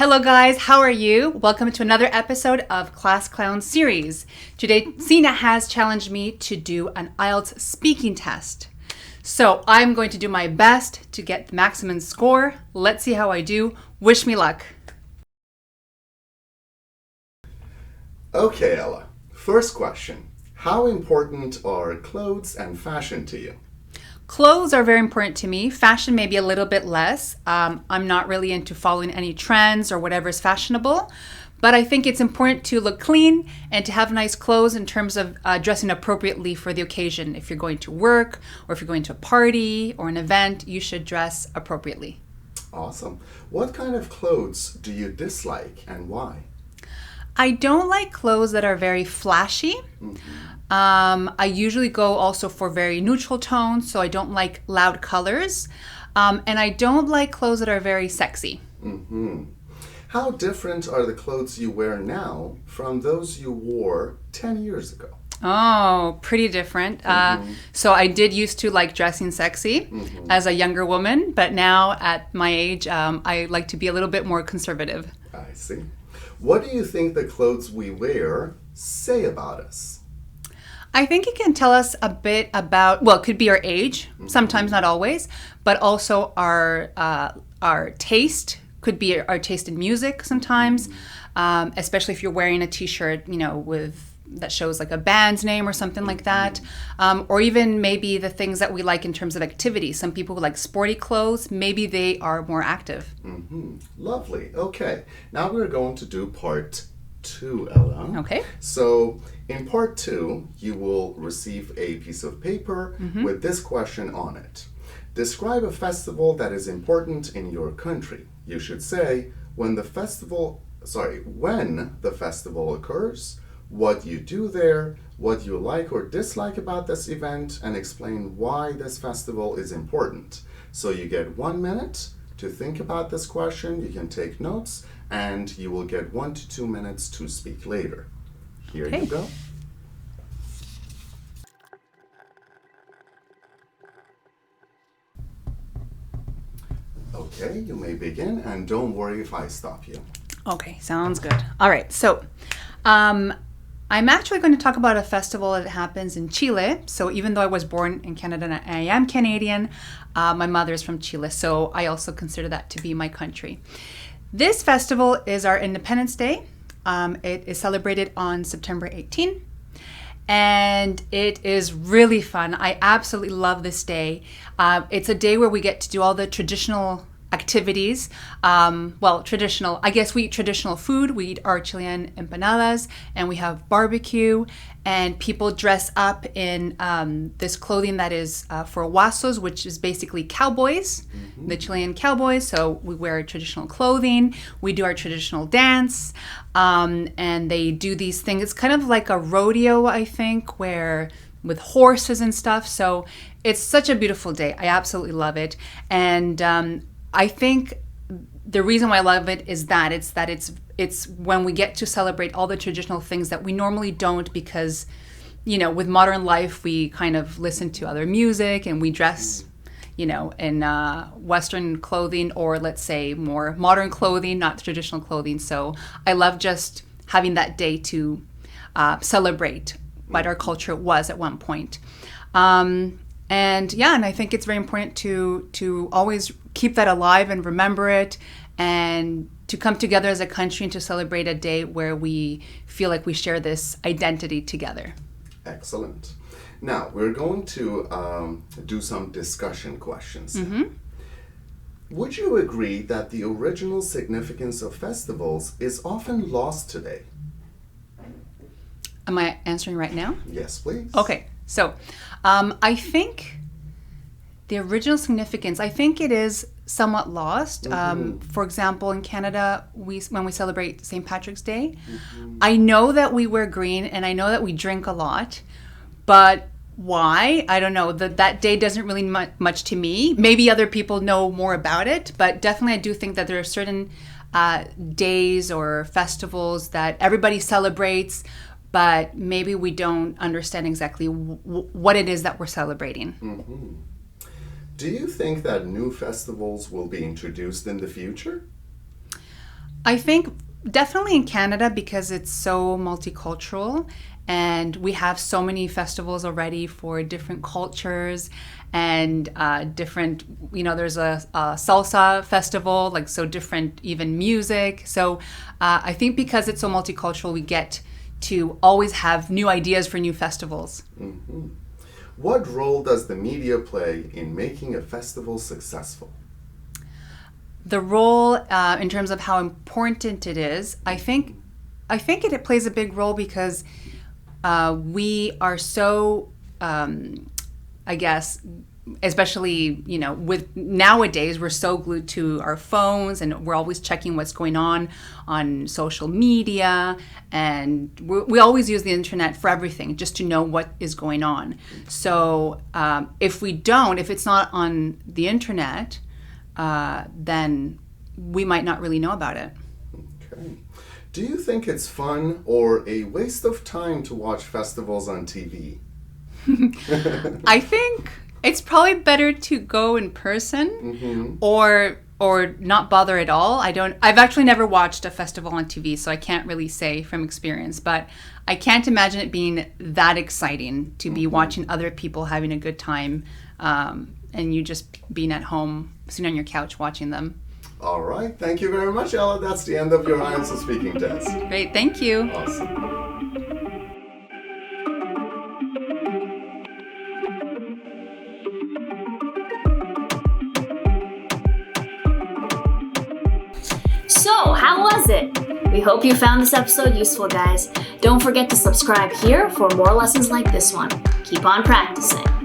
Hello guys, how are you? Welcome to another episode of Class Clown series. Today, Sina has challenged me to do an IELTS speaking test. So I'm going to do my best to get the maximum score. Let's see how I do. Wish me luck. Okay, Ella. First question. How important are clothes and fashion to you? Clothes are very important to me. Fashion maybe a little bit less. I'm not really into following any trends or whatever is fashionable, but I think it's important to look clean and to have nice clothes in terms of dressing appropriately for the occasion. If you're going to work or if you're going to a party or an event, you should dress appropriately. Awesome. What kind of clothes do you dislike and why? I don't like clothes that are very flashy. I usually go also for very neutral tones, so I don't like loud colors. And I don't like clothes that are very sexy. How different are the clothes you wear now from those you wore 10 years ago? Oh, pretty different. So I did used to like dressing sexy as a younger woman, but now at my age, I like to be a little bit more conservative. I see. What do you think the clothes we wear say about us? I think it can tell us a bit about, well, it could be our age, sometimes not always, but also our taste, could be our taste in music sometimes, especially if you're wearing a t-shirt, that shows like a band's name or something like that, or even maybe the things that we like in terms of activity. Some people who like sporty clothes, maybe they are more active. Lovely. Okay, now we're going to do part 2, Ella. Okay. So in part 2, you will receive a piece of paper with this question on it. Describe a festival that is important in your country. You should say when the festival occurs, what you do there, what you like or dislike about this event, and explain why this festival is important. So you get 1 minute to think about this question, you can take notes, and you will get 1 to 2 minutes to speak later. Here you go. Okay, you may begin, and don't worry if I stop you. Okay, sounds good. All right, so I'm actually going to talk about a festival that happens in Chile. So even though I was born in Canada and I am Canadian, my mother is from Chile, so I also consider that to be my country. This festival is our Independence Day. It is celebrated on September 18, and it is really fun. I absolutely love this day. It's a day where we get to do all the traditional activities. Traditional, I guess we eat traditional food. We eat our Chilean empanadas and we have barbecue, and people dress up in this clothing that is for huasos, which is basically cowboys, the Chilean cowboys. So we wear traditional clothing, we do our traditional dance, and they do these things. It's kind of like a rodeo, I think, with horses and stuff. So it's such a beautiful day. I absolutely love it. And I think the reason why I love it is that it's when we get to celebrate all the traditional things that we normally don't, because with modern life we kind of listen to other music and we dress in Western clothing, or let's say more modern clothing, not traditional clothing. So I love just having that day to celebrate what our culture was at one point. And I think it's very important to always keep that alive and remember it, and to come together as a country and to celebrate a day where we feel like we share this identity together. Excellent. Now, we're going to do some discussion questions. Would you agree that the original significance of festivals is often lost today? Am I answering right now? Yes, please. Okay. So I think the original significance, I think it is somewhat lost. For example, in Canada, when we celebrate St. Patrick's Day, I know that we wear green and I know that we drink a lot, but why? I don't know. That day doesn't really much to me. Maybe other people know more about it, but definitely I do think that there are certain days or festivals that everybody celebrates, but maybe we don't understand exactly what it is that we're celebrating. Do you think that new festivals will be introduced in the future? I think definitely in Canada because it's so multicultural and we have so many festivals already for different cultures and different, there's a salsa festival, like so different even music. So I think because it's so multicultural, we get to always have new ideas for new festivals. Mm-hmm. What role does the media play in making a festival successful? The role in terms of how important it is, I think it plays a big role because we are so, I guess, especially, with nowadays, we're so glued to our phones and we're always checking what's going on social media. And we always use the internet for everything, just to know what is going on. So if it's not on the internet, then we might not really know about it. Okay. Do you think it's fun or a waste of time to watch festivals on TV? I think it's probably better to go in person, mm-hmm. or not bother at all. I've actually never watched a festival on TV, so I can't really say from experience, but I can't imagine it being that exciting to be mm-hmm. watching other people having a good time, and you just being at home, sitting on your couch watching them. All right. Thank you very much, Ella. That's the end of your IELTS Speaking Test. Great. Thank you. Awesome. So, how was it? We hope you found this episode useful, guys. Don't forget to subscribe here for more lessons like this one. Keep on practicing.